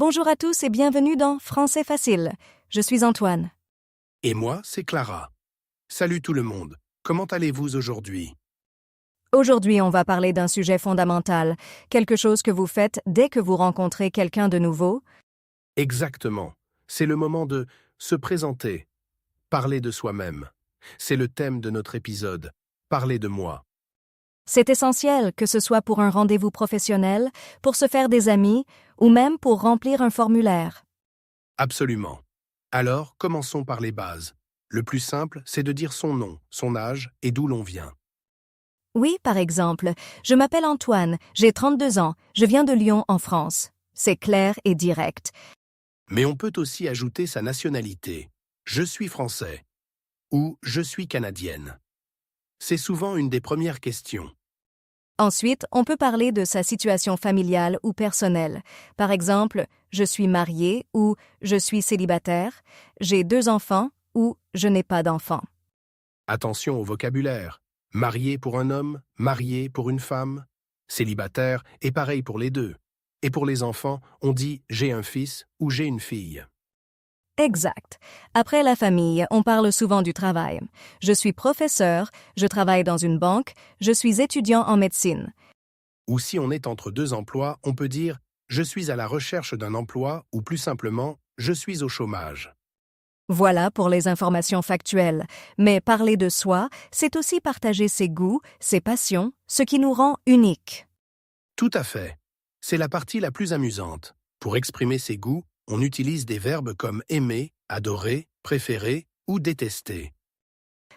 Bonjour à tous et bienvenue dans Français facile. Je suis Antoine. Et moi, c'est Clara. Salut tout le monde. Comment allez-vous aujourd'hui? Aujourd'hui, on va parler d'un sujet fondamental, quelque chose que vous faites dès que vous rencontrez quelqu'un de nouveau. Exactement. C'est le moment de se présenter, parler de soi-même. C'est le thème de notre épisode. Parler de moi. C'est essentiel, que ce soit pour un rendez-vous professionnel, pour se faire des amis ou même pour remplir un formulaire. Absolument. Alors, commençons par les bases. Le plus simple, c'est de dire son nom, son âge et d'où l'on vient. Oui, par exemple, je m'appelle Antoine, j'ai 32 ans, je viens de Lyon en France. C'est clair et direct. Mais on peut aussi ajouter sa nationalité. Je suis français ou je suis canadienne. C'est souvent une des premières questions. Ensuite, on peut parler de sa situation familiale ou personnelle. Par exemple, je suis mariée ou je suis célibataire, j'ai 2 enfants ou je n'ai pas d'enfants. Attention au vocabulaire. Marié pour un homme, marié pour une femme, célibataire et pareil pour les deux. Et pour les enfants, on dit « j'ai un fils » ou « j'ai une fille ». Exact. Après la famille, on parle souvent du travail. Je suis professeur, je travaille dans une banque, je suis étudiant en médecine. Ou si on est entre deux emplois, on peut dire « je suis à la recherche d'un emploi » ou plus simplement « je suis au chômage ». Voilà pour les informations factuelles. Mais parler de soi, c'est aussi partager ses goûts, ses passions, ce qui nous rend uniques. Tout à fait. C'est la partie la plus amusante. Pour exprimer ses goûts, on utilise des verbes comme aimer, adorer, préférer ou détester.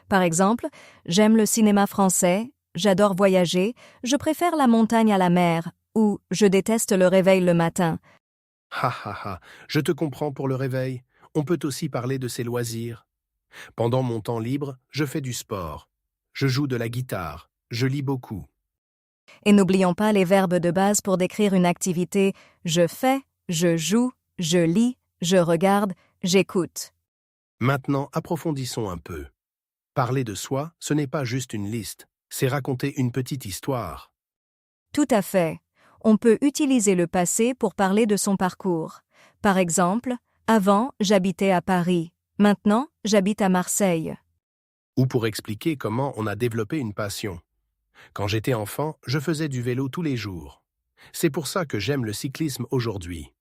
Par exemple, j'aime le cinéma français, j'adore voyager, je préfère la montagne à la mer, ou je déteste le réveil le matin. Ha ha ha, je te comprends pour le réveil. On peut aussi parler de ses loisirs. Pendant mon temps libre, je fais du sport. Je joue de la guitare. Je lis beaucoup. Et n'oublions pas les verbes de base pour décrire une activité. Je fais, je joue, je lis, je regarde, j'écoute. Maintenant, approfondissons un peu. Parler de soi, ce n'est pas juste une liste, c'est raconter une petite histoire. Tout à fait. On peut utiliser le passé pour parler de son parcours. Par exemple, avant, j'habitais à Paris. Maintenant, j'habite à Marseille. Ou pour expliquer comment on a développé une passion. Quand j'étais enfant, je faisais du vélo tous les jours. C'est pour ça que j'aime le cyclisme aujourd'hui.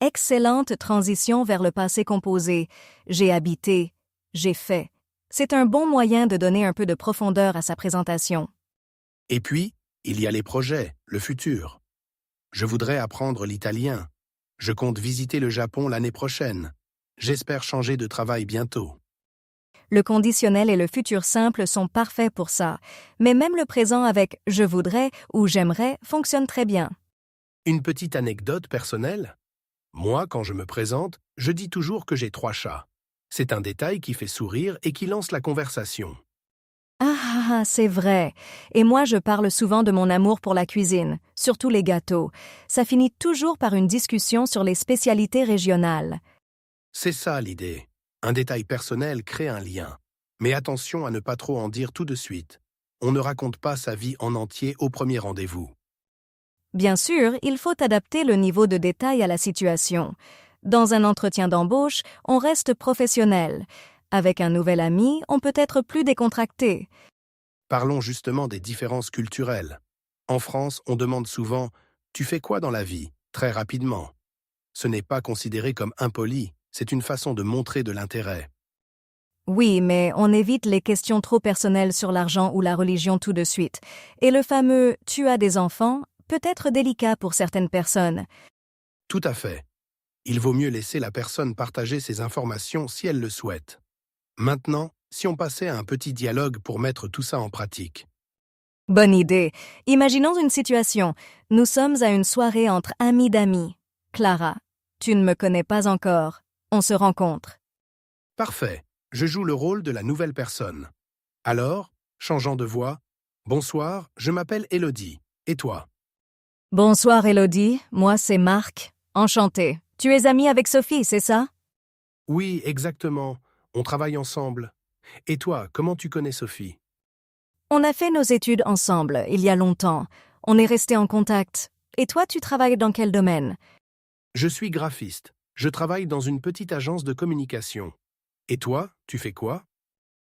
Excellente transition vers le passé composé. J'ai habité, j'ai fait. C'est un bon moyen de donner un peu de profondeur à sa présentation. Et puis, il y a les projets, le futur. Je voudrais apprendre l'italien. Je compte visiter le Japon l'année prochaine. J'espère changer de travail bientôt. Le conditionnel et le futur simple sont parfaits pour ça, mais même le présent avec « je voudrais » ou « j'aimerais » fonctionne très bien. Une petite anecdote personnelle? Moi, quand je me présente, je dis toujours que j'ai 3 chats. C'est un détail qui fait sourire et qui lance la conversation. C'est vrai. Et moi, je parle souvent de mon amour pour la cuisine, surtout les gâteaux. Ça finit toujours par une discussion sur les spécialités régionales. C'est ça l'idée. Un détail personnel crée un lien. Mais attention à ne pas trop en dire tout de suite. On ne raconte pas sa vie en entier au premier rendez-vous. Bien sûr, il faut adapter le niveau de détail à la situation. Dans un entretien d'embauche, on reste professionnel. Avec un nouvel ami, on peut être plus décontracté. Parlons justement des différences culturelles. En France, on demande souvent « Tu fais quoi dans la vie ?» très rapidement. Ce n'est pas considéré comme impoli, c'est une façon de montrer de l'intérêt. Oui, mais on évite les questions trop personnelles sur l'argent ou la religion tout de suite. Et le fameux « tu as des enfants » peut être délicat pour certaines personnes. Tout à fait. Il vaut mieux laisser la personne partager ses informations si elle le souhaite. Maintenant, si on passait à un petit dialogue pour mettre tout ça en pratique. Bonne idée. Imaginons une situation. Nous sommes à une soirée entre amis d'amis. Clara, tu ne me connais pas encore. On se rencontre. Parfait. Je joue le rôle de la nouvelle personne. Alors, changeant de voix, « Bonsoir, je m'appelle Élodie. Et toi ?» Bonsoir Élodie, moi c'est Marc. Enchanté. Tu es amie avec Sophie, c'est ça? Oui, exactement. On travaille ensemble. Et toi, comment tu connais Sophie? On a fait nos études ensemble, il y a longtemps. On est restés en contact. Et toi, tu travailles dans quel domaine? Je suis graphiste. Je travaille dans une petite agence de communication. Et toi, tu fais quoi?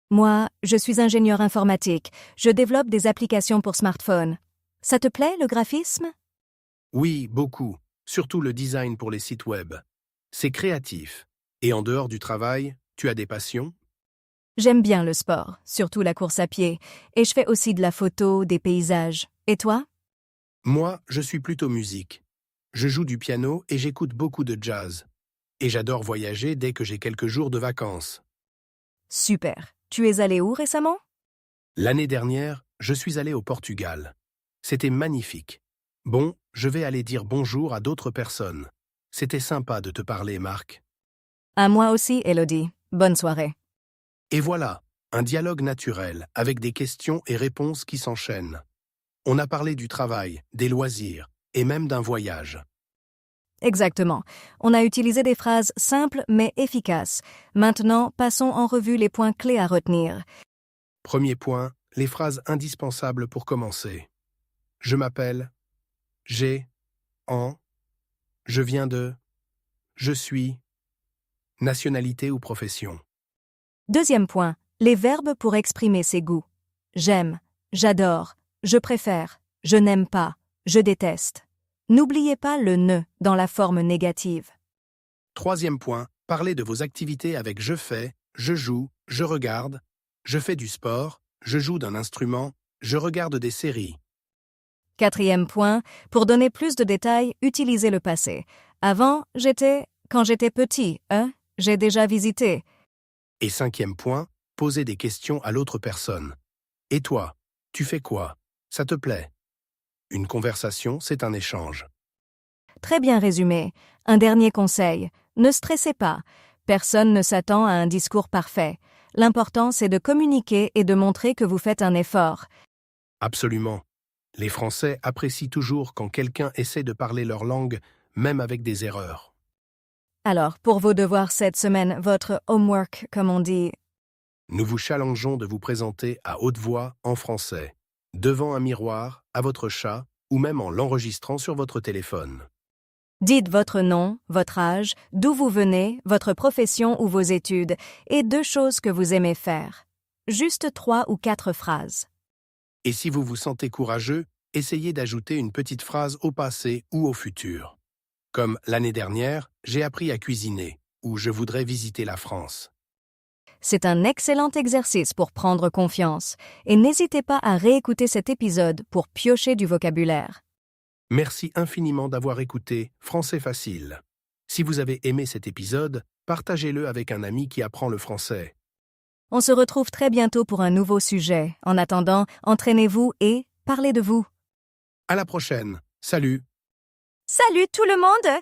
Moi, je suis ingénieur informatique. Je développe des applications pour smartphone. Ça te plaît, le graphisme? Oui, beaucoup. Surtout le design pour les sites web. C'est créatif. Et en dehors du travail, tu as des passions? J'aime bien le sport, surtout la course à pied, et je fais aussi de la photo, des paysages. Et toi? Moi, je suis plutôt musique. Je joue du piano et j'écoute beaucoup de jazz. Et j'adore voyager dès que j'ai quelques jours de vacances. Super. Tu es allé où récemment? L'année dernière, je suis allé au Portugal. C'était magnifique. Bon, je vais aller dire bonjour à d'autres personnes. C'était sympa de te parler, Marc. À moi aussi, Elodie. Bonne soirée. Et voilà, un dialogue naturel, avec des questions et réponses qui s'enchaînent. On a parlé du travail, des loisirs, et même d'un voyage. Exactement. On a utilisé des phrases simples mais efficaces. Maintenant, passons en revue les points clés à retenir. Premier point, les phrases indispensables pour commencer. Je m'appelle, j'ai, en, je viens de, je suis, nationalité ou profession. Deuxième point, les verbes pour exprimer ses goûts. J'aime, j'adore, je préfère, je n'aime pas, je déteste. N'oubliez pas le ne dans la forme négative. Troisième point, parlez de vos activités avec je fais, je joue, je regarde, je fais du sport, je joue d'un instrument, je regarde des séries. Quatrième point, pour donner plus de détails, utilisez le passé. Avant, j'étais, quand j'étais petit, j'ai déjà visité. Et cinquième point, posez des questions à l'autre personne. Et toi, tu fais quoi? Ça te plaît? Une conversation, c'est un échange. Très bien résumé. Un dernier conseil, ne stressez pas. Personne ne s'attend à un discours parfait. L'important, c'est de communiquer et de montrer que vous faites un effort. Absolument. Les Français apprécient toujours quand quelqu'un essaie de parler leur langue, même avec des erreurs. Alors, pour vos devoirs cette semaine, votre homework, comme on dit, Nous vous challengeons de vous présenter à haute voix en français, devant un miroir, à votre chat, ou même en l'enregistrant sur votre téléphone. dites votre nom, votre âge, d'où vous venez, votre profession ou vos études, et 2 choses que vous aimez faire. Juste 3 ou 4 phrases. Et si vous vous sentez courageux, essayez d'ajouter une petite phrase au passé ou au futur. Comme l'année dernière, j'ai appris à cuisiner, ou je voudrais visiter la France. C'est un excellent exercice pour prendre confiance, et n'hésitez pas à réécouter cet épisode pour piocher du vocabulaire. Merci infiniment d'avoir écouté Français Facile. Si vous avez aimé cet épisode, partagez-le avec un ami qui apprend le français. On se retrouve très bientôt pour un nouveau sujet. En attendant, entraînez-vous et parlez de vous. À la prochaine. Salut! Salut tout le monde!